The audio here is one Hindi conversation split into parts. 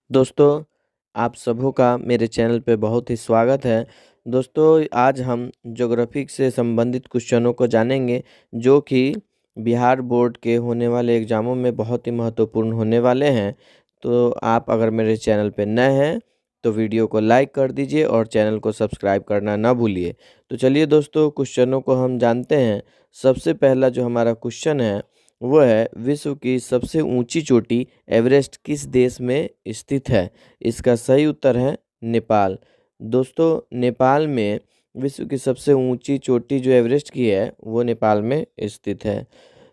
दोस्तों, आप सबों का मेरे चैनल पे बहुत ही स्वागत है। दोस्तों, आज हम ज्योग्राफी से संबंधित क्वेश्चनों को जानेंगे जो कि बिहार बोर्ड के होने वाले एग्ज़ामों में बहुत ही महत्वपूर्ण होने वाले हैं। तो आप अगर मेरे चैनल पे नए हैं तो वीडियो को लाइक कर दीजिए और चैनल को सब्सक्राइब करना ना भूलिए। तो चलिए दोस्तों, क्वेश्चनों को हम जानते हैं। सबसे पहला जो हमारा क्वेश्चन है वो है, विश्व की सबसे ऊंची चोटी एवरेस्ट किस देश में स्थित है? इसका सही उत्तर है नेपाल। दोस्तों, नेपाल में विश्व की सबसे ऊंची चोटी जो एवरेस्ट की है वो नेपाल में स्थित है।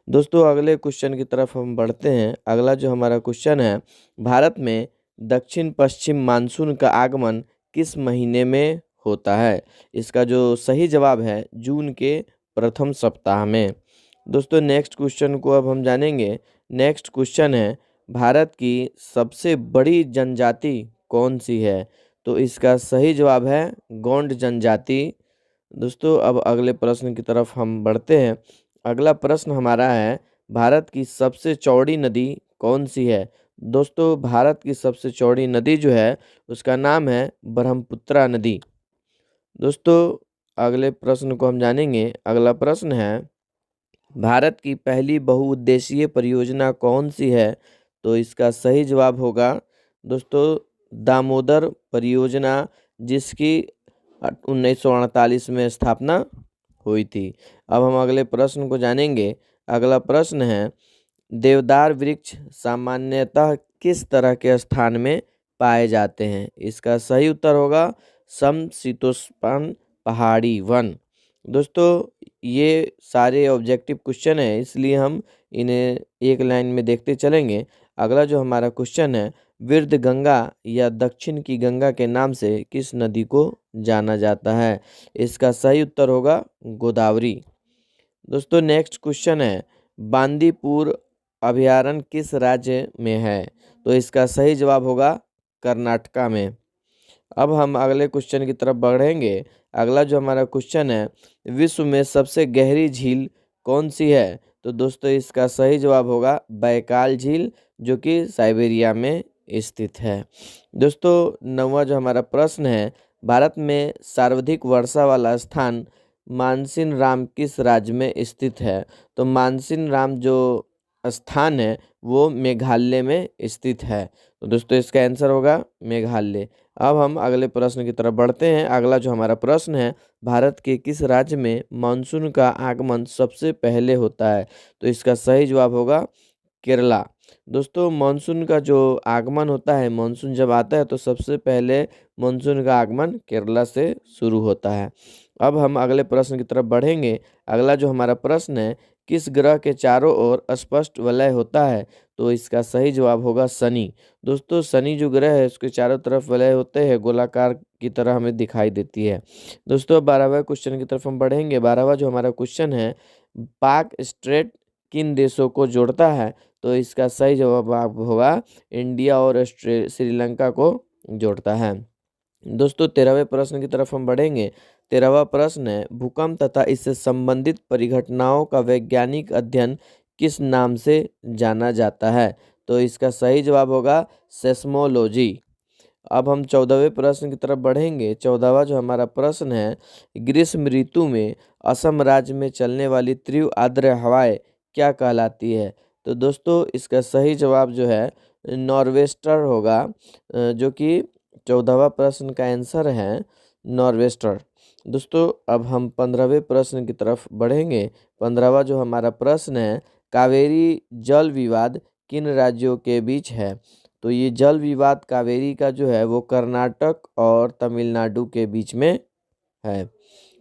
दोस्तों, अगले क्वेश्चन की तरफ हम बढ़ते हैं। अगला जो हमारा क्वेश्चन है, भारत में दक्षिण पश्चिम मानसून का आगमन किस महीने में होता है? इसका जो सही जवाब है जून के प्रथम सप्ताह में। दोस्तों, नेक्स्ट क्वेश्चन को अब हम जानेंगे। नेक्स्ट क्वेश्चन है, भारत की सबसे बड़ी जनजाति कौन सी है? तो इसका सही जवाब है गोंड जनजाति। दोस्तों, अब अगले प्रश्न की तरफ हम बढ़ते हैं। अगला प्रश्न हमारा है, भारत की सबसे चौड़ी नदी कौन सी है? दोस्तों, भारत की सबसे चौड़ी नदी जो है उसका नाम है ब्रह्मपुत्रा नदी। दोस्तों, अगले प्रश्न को हम जानेंगे। अगला प्रश्न है, भारत की पहली बहुउद्देशीय परियोजना कौन सी है? तो इसका सही जवाब होगा दोस्तों दामोदर परियोजना, जिसकी 1948 में स्थापना हुई थी। अब हम अगले प्रश्न को जानेंगे। अगला प्रश्न है, देवदार वृक्ष सामान्यतः किस तरह के स्थान में पाए जाते हैं? इसका सही उत्तर होगा समशीतोष्ण पहाड़ी वन। दोस्तों, ये सारे ऑब्जेक्टिव क्वेश्चन है, इसलिए हम इन्हें एक लाइन में देखते चलेंगे। अगला जो हमारा क्वेश्चन है, विरध गंगा या दक्षिण की गंगा के नाम से किस नदी को जाना जाता है? इसका सही उत्तर होगा गोदावरी। दोस्तों, नेक्स्ट क्वेश्चन है, बांदीपुर अभयारण्य किस राज्य में है? तो इसका सही जवाब होगा कर्नाटका में। अब हम अगले क्वेश्चन की तरफ बढ़ेंगे। अगला जो हमारा क्वेश्चन है, विश्व में सबसे गहरी झील कौन सी है? तो दोस्तों, इसका सही जवाब होगा बैकाल झील, जो कि साइबेरिया में स्थित है। दोस्तों, नौवां जो हमारा प्रश्न है, भारत में सर्वाधिक वर्षा वाला स्थान मानसिन राम किस राज्य में स्थित है? तो मानसिन राम जो स्थान है वो मेघालय में स्थित है। तो दोस्तों, इसका आंसर होगा मेघालय। अब हम अगले प्रश्न की तरफ बढ़ते हैं। अगला जो हमारा प्रश्न है, भारत के किस राज्य में मानसून का आगमन सबसे पहले होता है? तो इसका सही जवाब होगा केरला। दोस्तों, मानसून का जो आगमन होता है, मानसून जब आता है तो सबसे पहले मानसून का आगमन केरला से शुरू होता है। अब हम अगले प्रश्न की तरफ बढ़ेंगे। अगला जो हमारा प्रश्न है, किस ग्रह के चारों ओर स्पष्ट वलय होता है? तो इसका सही जवाब होगा शनि। दोस्तों, शनि जो ग्रह है उसके चारों तरफ वलय होते हैं, गोलाकार की तरह हमें दिखाई देती है। दोस्तों, 12वें क्वेश्चन की तरफ हम बढ़ेंगे। 12वां जो हमारा क्वेश्चन है, पाक स्ट्रेट किन देशों को जोड़ता है? तो इसका सही जवाब होगा इंडिया और श्रीलंका को जोड़ता है। दोस्तों, 13वें प्रश्न की तरफ हम बढ़ेंगे। 13वां प्रश्न है, भूकंप तथा इससे संबंधित परिघटनाओं का वैज्ञानिक अध्ययन किस नाम से जाना जाता है? तो इसका सही जवाब होगा सेस्मोलॉजी। अब हम 14वें प्रश्न की तरफ बढ़ेंगे। 14वां जो हमारा प्रश्न है, ग्रीष्म ऋतु में असम राज्य में चलने वाली तीव्र आर्द्र हवाएं क्या कहलाती है? तो दोस्तों, इसका सही जवाब जो है नॉर्वेस्टर होगा, जो कि 14वां प्रश्न का आंसर है नॉर्वेस्टर। दोस्तों, अब हम 15वें प्रश्न की तरफ बढ़ेंगे। 15वां जो हमारा प्रश्न है, कावेरी जल विवाद किन राज्यों के बीच है? तो ये जल विवाद कावेरी का जो है वो कर्नाटक और तमिलनाडु के बीच में है।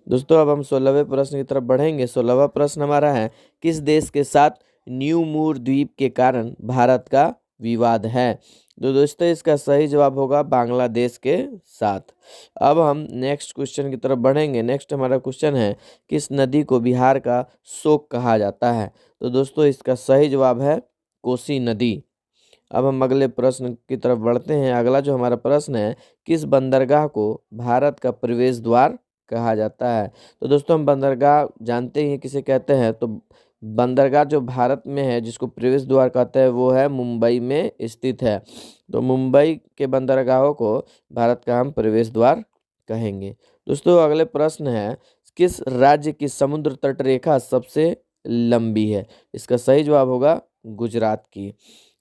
दोस्तों, अब हम 16वें प्रश्न की तरफ बढ़ेंगे। 16वां प्रश्न हमारा है, किस देश के साथ न्यू मूर द्वीप के कारण भारत का विवाद है? तो दोस्तों, इसका सही जवाब होगा बांग्लादेश के साथ। अब हम नेक्स्ट क्वेश्चन की तरफ बढ़ेंगे। नेक्स्ट हमारा क्वेश्चन है, किस नदी को बिहार का शोक कहा जाता है? तो दोस्तों, इसका सही जवाब है कोसी नदी। अब हम अगले प्रश्न की तरफ बढ़ते हैं। अगला जो हमारा प्रश्न है, किस बंदरगाह को भारत का प्रवेश द्वार कहा जाता है? तो दोस्तों, हम बंदरगाह जानते ही किसे कहते हैं। तो बंदरगाह जो भारत में है जिसको प्रवेश द्वार कहते हैं वो है मुंबई में स्थित है। तो मुंबई के बंदरगाहों को भारत का हम प्रवेश द्वार कहेंगे। दोस्तों अगले प्रश्न है, किस राज्य की समुद्र तट रेखा सबसे लंबी है? इसका सही जवाब होगा गुजरात की।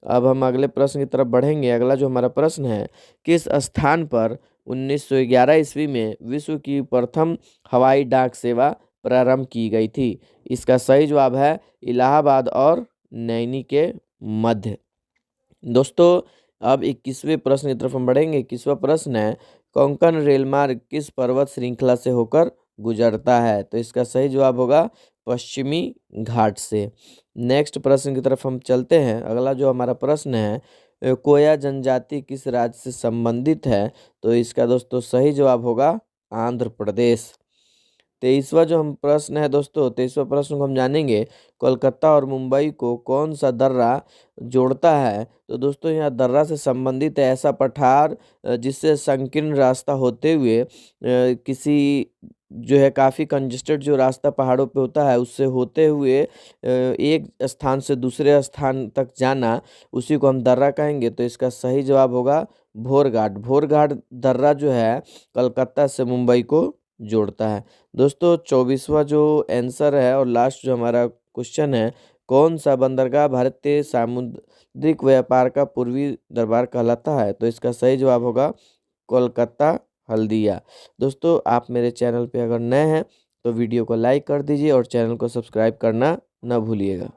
अब हम अगले प्रश्न की तरफ बढ़ेंगे। अगला जो हमारा प्रश्न है, किस स्थान पर 1911 ईस्वी में विश्व की प्रथम हवाई डाक सेवा प्रारंभ की गई थी? इसका सही जवाब है इलाहाबाद और नैनी के मध्य। दोस्तों अब 21वें प्रश्न की तरफ हम बढ़ेंगे। 21वां प्रश्न है, कोंकण रेल मार्ग किस पर्वत श्रृंखला से होकर गुजरता है? तो इसका सही जवाब होगा पश्चिमी घाट से। नेक्स्ट प्रश्न की तरफ हम चलते हैं। अगला जो हमारा प्रश्न है, कोया जनजाति किस राज्य से संबंधित है? तो इसका दोस्तों सही जवाब होगा आंध्र प्रदेश। 23वां जो हम प्रश्न है दोस्तों, 23वां प्रश्न को हम जानेंगे, कोलकाता और मुंबई को कौन सा दर्रा जोड़ता है? तो दोस्तों यहाँ दर्रा से संबंधित है ऐसा पठार जिससे संकीर्ण रास्ता होते हुए किसी जो है काफ़ी कंजेस्टेड जो रास्ता पहाड़ों पे होता है उससे होते हुए एक स्थान से दूसरे स्थान तक जाना, उसी को हम दर्रा कहेंगे। तो इसका सही जवाब होगा भोरघाट। भोरघाट दर्रा जो है कलकत्ता से मुंबई को जोड़ता है। दोस्तों 24वां जो आंसर है और लास्ट जो हमारा क्वेश्चन है, कौन सा बंदरगाह भारतीय सामुद्रिक व्यापार का पूर्वी दरबार कहलाता है? तो इसका सही जवाब होगा कोलकाता हल्दिया। दोस्तों आप मेरे चैनल पे अगर नए हैं तो वीडियो को लाइक कर दीजिए और चैनल को सब्सक्राइब करना न भूलिएगा।